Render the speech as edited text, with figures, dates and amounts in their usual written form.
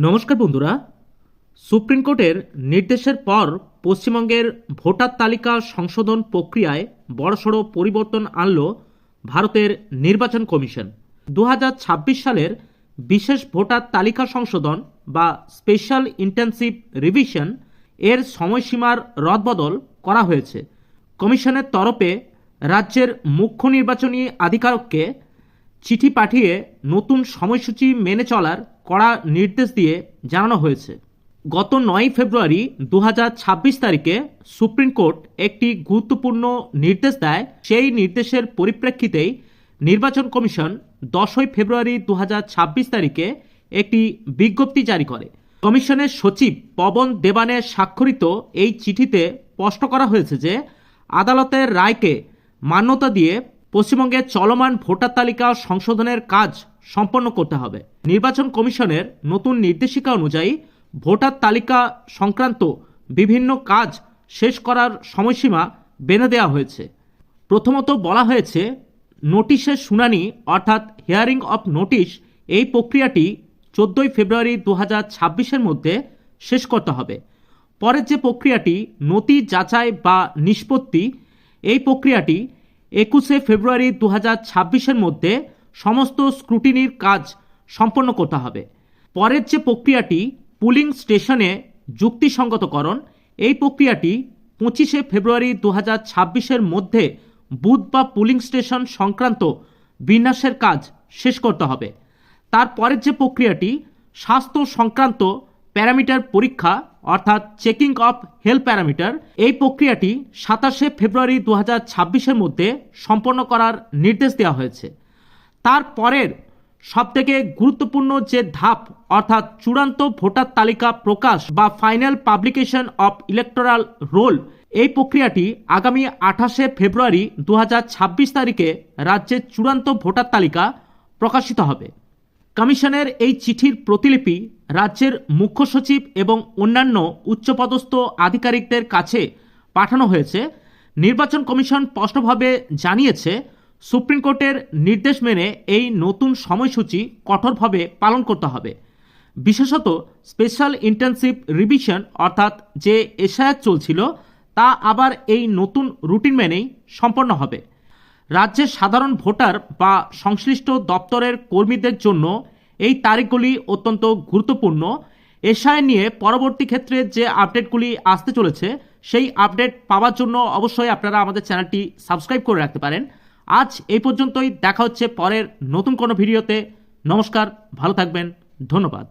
নমস্কার বন্ধুরা, সুপ্রিম কোর্টের নির্দেশের পর পশ্চিমবঙ্গের ভোটার তালিকা সংশোধন প্রক্রিয়ায় বড়সড় পরিবর্তন আনল ভারতের নির্বাচন কমিশন। 2026 সালের বিশেষ ভোটার তালিকা সংশোধন বা স্পেশাল ইন্টেনসিভ রিভিশন এর সময়সীমার রদবদল করা হয়েছে। কমিশনের তরফে রাজ্যের মুখ্য নির্বাচনী আধিকারিককে চিঠি পাঠিয়ে নতুন সময়সূচি মেনে চলার কড়া নির্দেশ দিয়ে জানানো হয়েছে। গত 9 ফেব্রুয়ারি 2026 তারিখে সুপ্রিম কোর্ট একটি গুরুত্বপূর্ণ নির্দেশ দেয়। সেই নির্দেশের পরিপ্রেক্ষিতেই নির্বাচন কমিশন 10 ফেব্রুয়ারি 2026 তারিখে একটি বিজ্ঞপ্তি জারি করে। কমিশনের সচিব পবন দেবানের স্বাক্ষরিত এই চিঠিতে স্পষ্ট করা হয়েছে যে আদালতের রায়কে মান্যতা দিয়ে পশ্চিমবঙ্গের চলমান ভোটার তালিকা সংশোধনের কাজ সম্পন্ন করতে হবে। নির্বাচন কমিশনের নতুন নির্দেশিকা অনুযায়ী ভোটার তালিকা সংক্রান্ত বিভিন্ন কাজ শেষ করার সময়সীমা বেঁধে দেওয়া হয়েছে। প্রথমত বলা হয়েছে, নোটিশের শুনানি অর্থাৎ হিয়ারিং অফ নোটিশ এই প্রক্রিয়াটি 14 ফেব্রুয়ারি 2026-এর মধ্যে শেষ করতে হবে। পরের যে প্রক্রিয়াটি নথি যাচাই বা নিষ্পত্তি, এই প্রক্রিয়াটি 21 ফেব্রুয়ারি 2026-এর মধ্যে সমস্ত স্ক্রুটিনির কাজ সম্পন্ন করতে হবে। পরের যে প্রক্রিয়াটি পুলিং স্টেশনে যুক্তিসঙ্গতকরণ, এই প্রক্রিয়াটি 25 ফেব্রুয়ারি 2026-এর মধ্যে বুথ বা পুলিং স্টেশন সংক্রান্ত বিন্যাসের কাজ শেষ করতে হবে। তারপরের যে প্রক্রিয়াটি স্বাস্থ্য সংক্রান্ত প্যারামিটার পরীক্ষা অর্থাৎ চেকিং অফ হেলথ প্যারামিটার, এই প্রক্রিয়াটি 27 ফেব্রুয়ারি 2026-এর মধ্যে সম্পন্ন করার নির্দেশ দেওয়া হয়েছে। তারপরের সবথেকে গুরুত্বপূর্ণ যে ধাপ অর্থাৎ চূড়ান্ত ভোটার তালিকা প্রকাশ বা final publication of electoral role, এই প্রক্রিয়াটি আগামী 28 ফেব্রুয়ারি 2026 তারিখে রাজ্যের চূড়ান্ত ভোটার তালিকা প্রকাশিত হবে। কমিশনের এই চিঠির প্রতিলিপি রাজ্যের মুখ্য সচিব এবং অন্যান্য উচ্চপদস্থ আধিকারিকদের কাছে পাঠানো হয়েছে। নির্বাচন কমিশন স্পষ্টভাবে জানিয়েছে, সুপ্রিম কোর্টের নির্দেশ মেনে এই নতুন সময়সূচি কঠোরভাবে পালন করতে হবে। বিশেষত স্পেশাল ইন্টেনসিভ রিভিশন অর্থাৎ যে এসআইআর চলছিল তা আবার এই নতুন রুটিন মেনেই সম্পন্ন হবে। রাজ্যের সাধারণ ভোটার বা সংশ্লিষ্ট দপ্তরের কর্মীদের জন্য এই তারিখগুলি অত্যন্ত গুরুত্বপূর্ণ। এসআইআর নিয়ে পরবর্তী ক্ষেত্রে যে আপডেটগুলি আসতে চলেছে সেই আপডেট পাওয়ার জন্য অবশ্যই আপনারা আমাদের চ্যানেলটি সাবস্ক্রাইব করে রাখতে পারেন। আজ এই পর্যন্তই, দেখা হচ্ছে পরের নতুন কোনো ভিডিওতে। নমস্কার, ভালো থাকবেন, ধন্যবাদ।